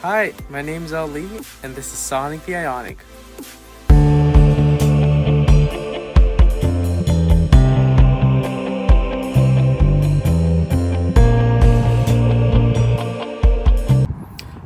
Hi, my name is Ali, and this is Sonic the Ioniq.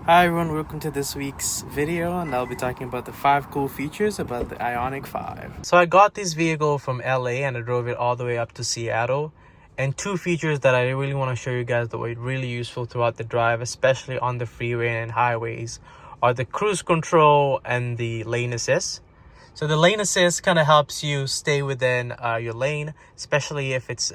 Hi everyone, welcome to this week's video, and I'll be talking about the 5 cool features about the Ioniq 5. So I got this vehicle from LA and I drove it all the way up to Seattle. And 2 features that I really want to show you guys that were really useful throughout the drive, especially on the freeway and highways, are the cruise control and the lane assist. So the lane assist kind of helps you stay within your lane, especially if it's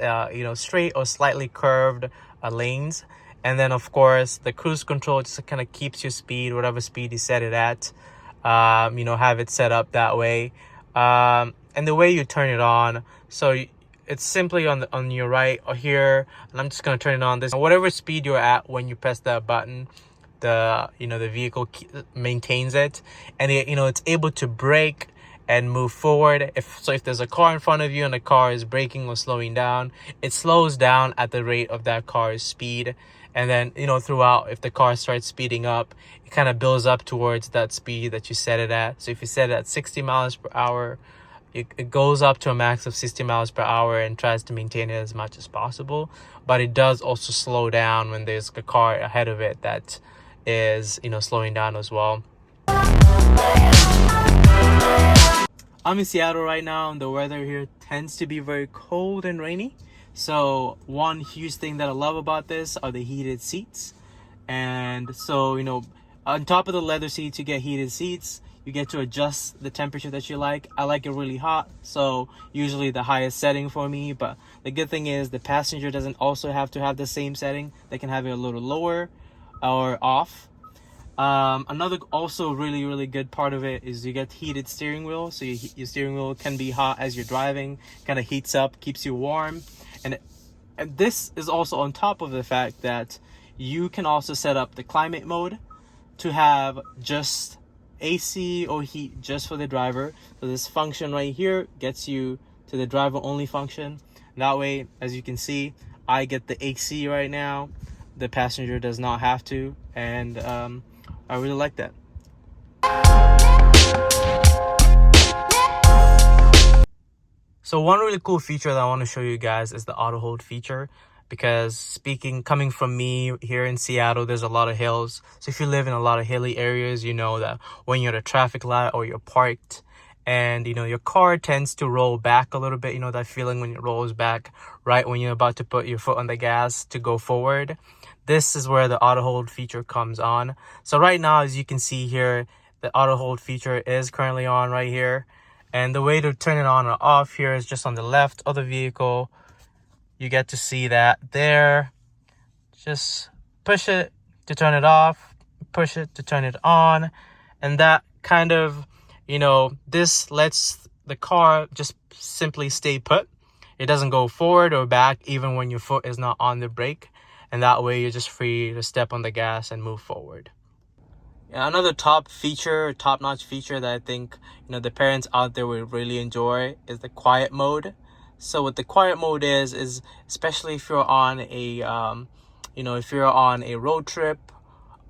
straight or slightly curved lanes. And then of course the cruise control just kind of keeps your speed, whatever speed you set it at. Have it set up that way. And the way you turn it on, so it's simply on your right or here, and I'm just gonna turn it on. This whatever speed you're at when you press that button, the vehicle maintains it, and it's able to brake and move forward. If there's a car in front of you and the car is braking or slowing down, it slows down at the rate of that car's speed. And then throughout, if the car starts speeding up, it kind of builds up towards that speed that you set it at. So if you set it at 60 miles per hour, it goes up to a max of 60 miles per hour and tries to maintain it as much as possible. But it does also slow down when there's a car ahead of it that is slowing down as well. I'm in Seattle right now, and the weather here tends to be very cold and rainy. So one huge thing that I love about this are the heated seats. And so on top of the leather seats, you get heated seats. You get to adjust the temperature that you like. I like it really hot, so usually the highest setting for me. But the good thing is the passenger doesn't also have to have the same setting. They can have it a little lower or off. Another also really good part of it is you get heated steering wheel. So your steering wheel can be hot as you're driving, kind of heats up, keeps you warm. And this is also on top of the fact that you can also set up the climate mode to have just AC or heat just for the driver. So this function right here gets you to the driver only function. That way, as you can see, I get the AC right now. The passenger does not have to, and I really like that. So one really cool feature that I want to show you guys is the auto hold feature, because coming from me here in Seattle, there's a lot of hills. So if you live in a lot of hilly areas, you know that when you're at a traffic light or you're parked and your car tends to roll back a little bit, that feeling when it rolls back right when you're about to put your foot on the gas to go forward. This is where the auto hold feature comes on. So right now, as you can see here, the auto hold feature is currently on right here. And the way to turn it on or off here is just on the left of the vehicle. You get to see that there. Just push it to turn it off, push it to turn it on. And that kind of, this lets the car just simply stay put. It doesn't go forward or back even when your foot is not on the brake. And that way you're just free to step on the gas and move forward. Another top-notch feature that I think the parents out there will really enjoy is the quiet mode. So what the quiet mode is especially if you're on a if you're on a road trip,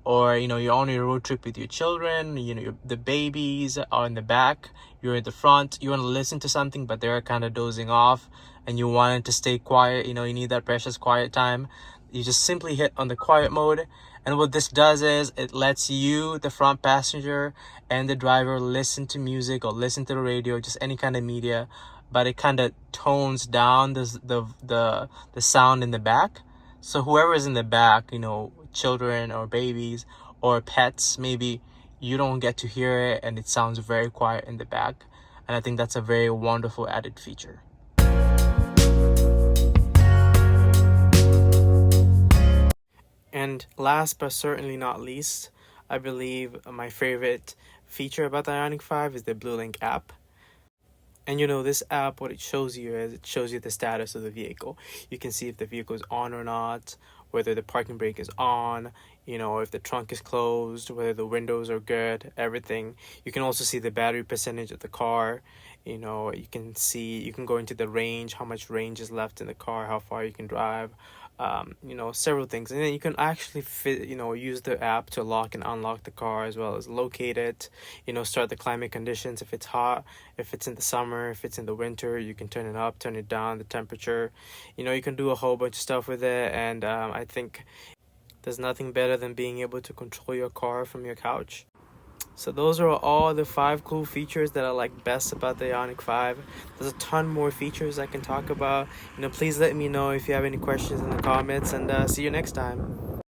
or you're on a road trip with your children, the babies are in the back, you're at the front, you want to listen to something but they're kind of dozing off and you want it to stay quiet, you need that precious quiet time. You just simply hit on the quiet mode, and what this does is it lets you, the front passenger, and the driver listen to music or listen to the radio, just any kind of media, but it kind of tones down the sound in the back. So whoever is in the back, children or babies or pets, maybe you don't get to hear it and it sounds very quiet in the back. And I think that's a very wonderful added feature. And last but certainly not least, I believe my favorite feature about the Ioniq 5 is the Bluelink App. And this app, what it shows you is it shows you the status of the vehicle. You can see if the vehicle is on or not, whether the parking brake is on, if the trunk is closed, whether the windows are good, everything. You can also see the battery percentage of the car. You know, you can see, you can go into the range, how much range is left in the car, how far you can drive, you know, several things. And then you can actually use the app to lock and unlock the car, as well as locate it, you know, start the climate conditions. If it's hot, if it's in the summer, if it's in the winter, you can turn it up, turn it down, the temperature. You know, you can do a whole bunch of stuff with it. And I think there's nothing better than being able to control your car from your couch. So those are all the 5 cool features that I like best about the Ioniq 5. There's a ton more features I can talk about. You know, please let me know if you have any questions in the comments, and see you next time.